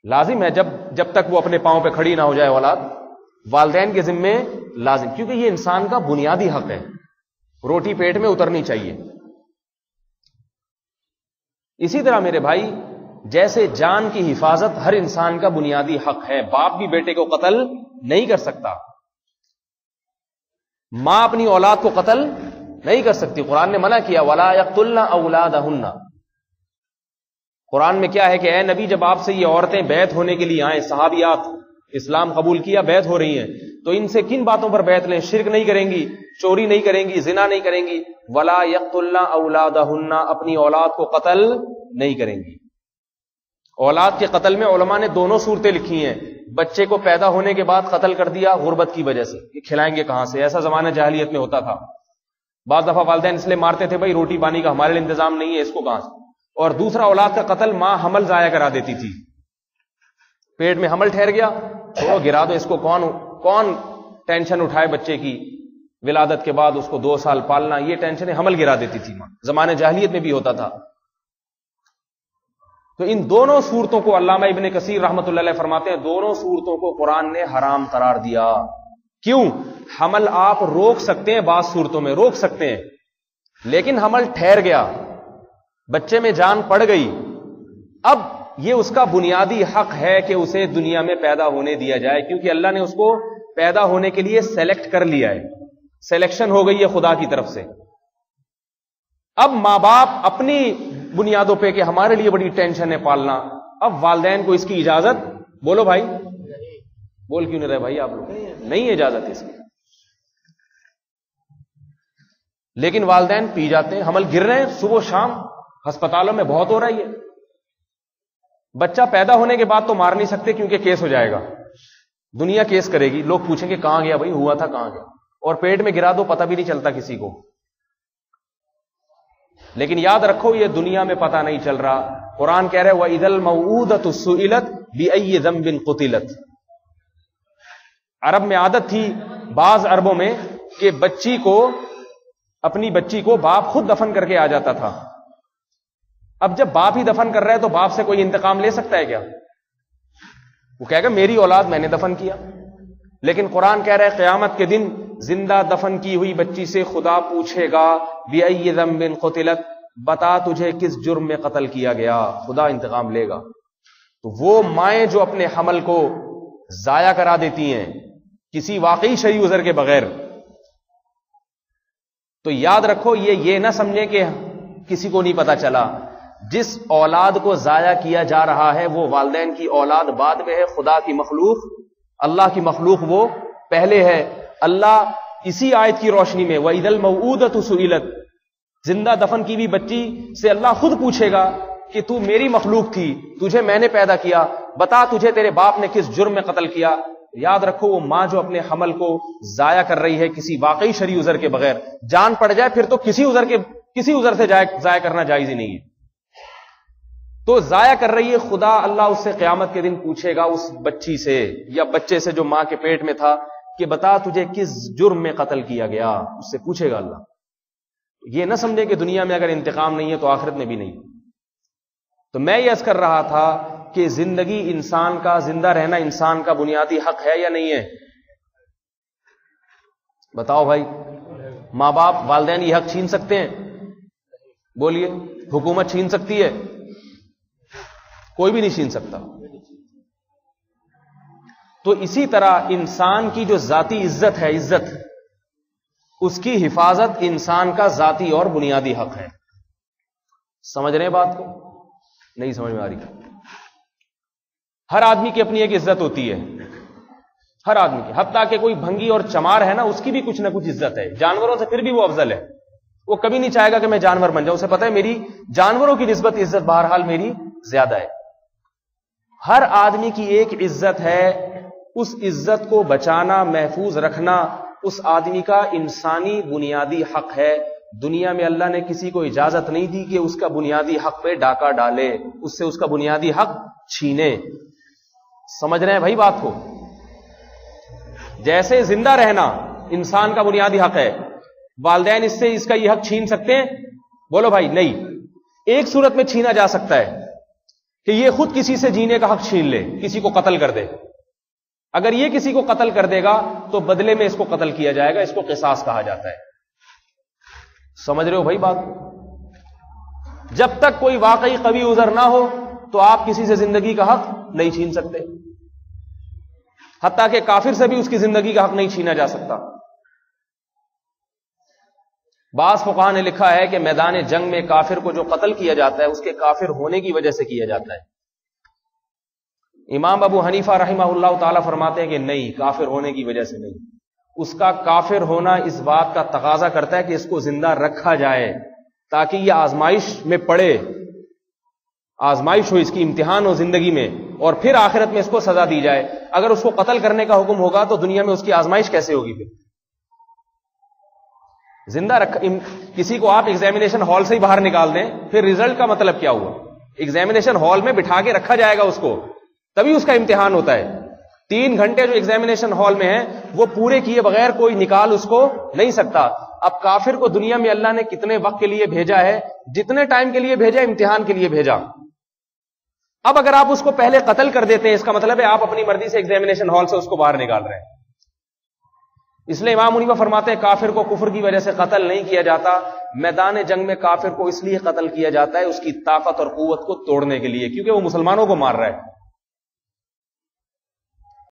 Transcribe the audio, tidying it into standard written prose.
لازم ہے جب تک وہ اپنے پاؤں پہ کھڑی نہ ہو جائے اولاد، والدین کے ذمے لازم، کیونکہ یہ انسان کا بنیادی حق ہے، روٹی پیٹ میں اترنی چاہیے۔ اسی طرح میرے بھائی، جیسے جان کی حفاظت ہر انسان کا بنیادی حق ہے، باپ بھی بیٹے کو قتل نہیں کر سکتا، ماں اپنی اولاد کو قتل نہیں کر سکتی، قرآن نے منع کیا وَلَا يَقْتُلْنَ أَوْلَادَهُنَّ۔ قرآن میں کیا ہے کہ اے نبی، جب آپ سے یہ عورتیں بیعت ہونے کے لیے آئیں، صحابیات اسلام قبول کیا، بیعت ہو رہی ہیں، تو ان سے کن باتوں پر بیعت لیں؟ شرک نہیں کریں گی، چوری نہیں کریں گی، زنا نہیں کریں گی، وَلَا يَقْتُلْنَ أَوْلَادَهُنَّ، اپنی اولاد کو قتل نہیں کریں گی۔ اولاد کے قتل میں علماء نے دونوں صورتیں لکھی ہیں، بچے کو پیدا ہونے کے بعد قتل کر دیا غربت کی وجہ سے، یہ کھلائیں گے کہاں سے؟ ایسا زمانہ جاہلیت میں ہوتا تھا، بعض دفعہ والدین اس لیے مارتے تھے بھائی روٹی پانی کا ہمارے لیے انتظام نہیں ہے، اس کو کہاں سے؟ اور دوسرا اولاد کا قتل، ماں حمل ضائع کرا دیتی تھی، پیٹ میں حمل ٹھہر گیا تو گرا دو، اس کو کون ٹینشن اٹھائے بچے کی، ولادت کے بعد اس کو 2 سال پالنا، یہ ٹینشن حمل گرا دیتی تھی ماں، زمانے جاہلیت میں بھی ہوتا تھا۔ تو ان دونوں صورتوں کو علامہ ابن کثیر رحمۃ اللہ علیہ فرماتے ہیں، دونوں صورتوں کو قرآن نے حرام قرار دیا۔ کیوں؟ حمل آپ روک سکتے ہیں، بعض صورتوں میں روک سکتے ہیں، لیکن حمل ٹھہر گیا، بچے میں جان پڑ گئی، اب یہ اس کا بنیادی حق ہے کہ اسے دنیا میں پیدا ہونے دیا جائے، کیونکہ اللہ نے اس کو پیدا ہونے کے لیے سلیکٹ کر لیا ہے، سلیکشن ہو گئی ہے خدا کی طرف سے۔ اب ماں باپ اپنی بنیادوں پہ کہ ہمارے لیے بڑی ٹینشن ہے پالنا، اب والدین کو اس کی اجازت، بولو بھائی، بول کیوں نہیں رہے بھائی آپ لوگ؟ نہیں ہے اجازت اس کی، لیکن والدین پی جاتے ہیں، حمل گر رہے ہیں صبح و شام، ہسپتالوں میں بہت ہو رہا ہے یہ۔ بچہ پیدا ہونے کے بعد تو مار نہیں سکتے کیونکہ کیس ہو جائے گا، دنیا کیس کرے گی، لوگ پوچھیں گے کہاں گیا بھائی، ہوا تھا کہاں گیا، اور پیٹ میں گرا دو پتہ بھی نہیں چلتا کسی کو۔ لیکن یاد رکھو یہ دنیا میں پتہ نہیں چل رہا، قرآن کہہ رہے وَإِذَا الْمَوْءُودَةُ سُئِلَتْ بِأَيِّ ذَنبٍ قُتِلَتْ۔ عرب میں عادت تھی بعض عربوں میں کہ اپنی بچی کو باپ خود دفن کر کے آ جاتا تھا۔ اب جب باپ ہی دفن کر رہا ہے تو باپ سے کوئی انتقام لے سکتا ہے کیا؟ وہ کہے گا میری اولاد میں نے دفن کیا۔ لیکن قرآن کہہ رہا ہے قیامت کے دن زندہ دفن کی ہوئی بچی سے خدا پوچھے گا بِأَيِّ ذَنبٍ قُتِلَتْ، بتا تجھے کس جرم میں قتل کیا گیا، خدا انتقام لے گا۔ تو وہ مائیں جو اپنے حمل کو ضائع کرا دیتی ہیں کسی واقعی شرعی عذر کے بغیر، تو یاد رکھو یہ نہ سمجھیں کہ کسی کو نہیں پتا چلا، جس اولاد کو ضائع کیا جا رہا ہے وہ والدین کی اولاد بعد میں ہے، خدا کی مخلوق، اللہ کی مخلوق وہ پہلے ہے۔ اللہ اسی آیت کی روشنی میں وَإِذَا الْمَوْءُودَةُ سُئِلَتْ، زندہ دفن کی بھی بچی سے اللہ خود پوچھے گا کہ تو میری مخلوق تھی، تجھے میں نے پیدا کیا، بتا تجھے تیرے باپ نے کس جرم میں قتل کیا۔ یاد رکھو وہ ماں جو اپنے حمل کو ضائع کر رہی ہے کسی واقعی شرعی عذر کے بغیر، جان پڑ جائے پھر تو کسی عذر سے ضائع کرنا جائز ہی نہیں ہے، تو ضائع کر رہی ہے، خدا اللہ اس سے قیامت کے دن پوچھے گا اس بچی سے یا بچے سے جو ماں کے پیٹ میں تھا کہ بتا تجھے کس جرم میں قتل کیا گیا، اس سے پوچھے گا اللہ۔ یہ نہ سمجھے کہ دنیا میں اگر انتقام نہیں ہے تو آخرت میں بھی نہیں۔ تو میں یہ عرض کر رہا تھا کہ زندگی انسان کا، زندہ رہنا انسان کا بنیادی حق ہے یا نہیں ہے؟ بتاؤ بھائی، ماں باپ والدین یہ حق چھین سکتے ہیں؟ بولیے، حکومت چھین سکتی ہے؟ کوئی بھی نہیں چھین سکتا۔ تو اسی طرح انسان کی جو ذاتی عزت ہے، عزت، اس کی حفاظت انسان کا ذاتی اور بنیادی حق ہے۔ سمجھ رہے ہیں بات کو؟ نہیں سمجھ میں آ رہی؟ ہر آدمی کی اپنی ایک عزت ہوتی ہے، ہر آدمی کی، حتیٰ کہ کوئی بھنگی اور چمار ہے نا، اس کی بھی کچھ نہ کچھ عزت ہے، جانوروں سے پھر بھی وہ افضل ہے، وہ کبھی نہیں چاہے گا کہ میں جانور بن جاؤں، اسے پتہ ہے میری جانوروں کی نسبت عزت بہرحال میری زیادہ ہے۔ ہر آدمی کی ایک عزت ہے، اس عزت کو بچانا، محفوظ رکھنا اس آدمی کا انسانی بنیادی حق ہے۔ دنیا میں اللہ نے کسی کو اجازت نہیں دی کہ اس کا بنیادی حق پہ ڈاکہ ڈالے، اس سے اس کا بنیادی حق چھینے۔ سمجھ رہے ہیں بھائی بات کو؟ جیسے زندہ رہنا انسان کا بنیادی حق ہے، والدین اس سے اس کا یہ حق چھین سکتے ہیں؟ بولو بھائی، نہیں۔ ایک صورت میں چھینا جا سکتا ہے کہ یہ خود کسی سے جینے کا حق چھین لے، کسی کو قتل کر دے. اگر یہ کسی کو قتل کر دے گا تو بدلے میں اس کو قتل کیا جائے گا، اس کو قصاص کہا جاتا ہے. سمجھ رہے ہو بھائی بات؟ جب تک کوئی واقعی قوی عذر نہ ہو تو آپ کسی سے زندگی کا حق نہیں چھین سکتے، حتیٰ کہ کافر سے بھی اس کی زندگی کا حق نہیں چھینا جا سکتا. بعض فقہاء نے لکھا ہے کہ میدان جنگ میں کافر کو جو قتل کیا جاتا ہے اس کے کافر ہونے کی وجہ سے کیا جاتا ہے. امام ابو حنیفہ رحمہ اللہ تعالی فرماتے ہیں کہ نہیں، کافر ہونے کی وجہ سے نہیں، اس کا کافر ہونا اس بات کا تقاضا کرتا ہے کہ اس کو زندہ رکھا جائے تاکہ یہ آزمائش میں پڑے، آزمائش ہو، اس کی امتحان ہو زندگی میں، اور پھر آخرت میں اس کو سزا دی جائے. اگر اس کو قتل کرنے کا حکم ہوگا تو دنیا میں اس کی آزمائش کیسے ہوگی؟ پھر زندہ کسی کو آپ ایگزامینیشن ہال سے ہی باہر نکال دیں، پھر ریزلٹ کا مطلب کیا ہوا؟ ایگزامینیشن ہال میں بٹھا کے رکھا جائے گا اس کو، تبھی اس کا امتحان ہوتا ہے. 3 گھنٹے جو ایگزامینیشن ہال میں ہیں وہ پورے کیے بغیر کوئی نکال اس کو نہیں سکتا. اب کافر کو دنیا میں اللہ نے کتنے وقت کے لیے بھیجا ہے؟ جتنے ٹائم کے لیے بھیجا، امتحان کے لیے بھیجا. اب اگر آپ اس کو پہلے قتل کر دیتے ہیں، اس کا مطلب ہے آپ اپنی مرضی سے ایگزامینیشن ہال سے اس کو باہر نکال رہے ہیں. اس لیے امام حنیفہ فرماتے ہیں کافر کو کفر کی وجہ سے قتل نہیں کیا جاتا. میدان جنگ میں کافر کو اس لیے قتل کیا جاتا ہے اس کی طاقت اور قوت کو توڑنے کے لیے، کیونکہ وہ مسلمانوں کو مار رہا ہے.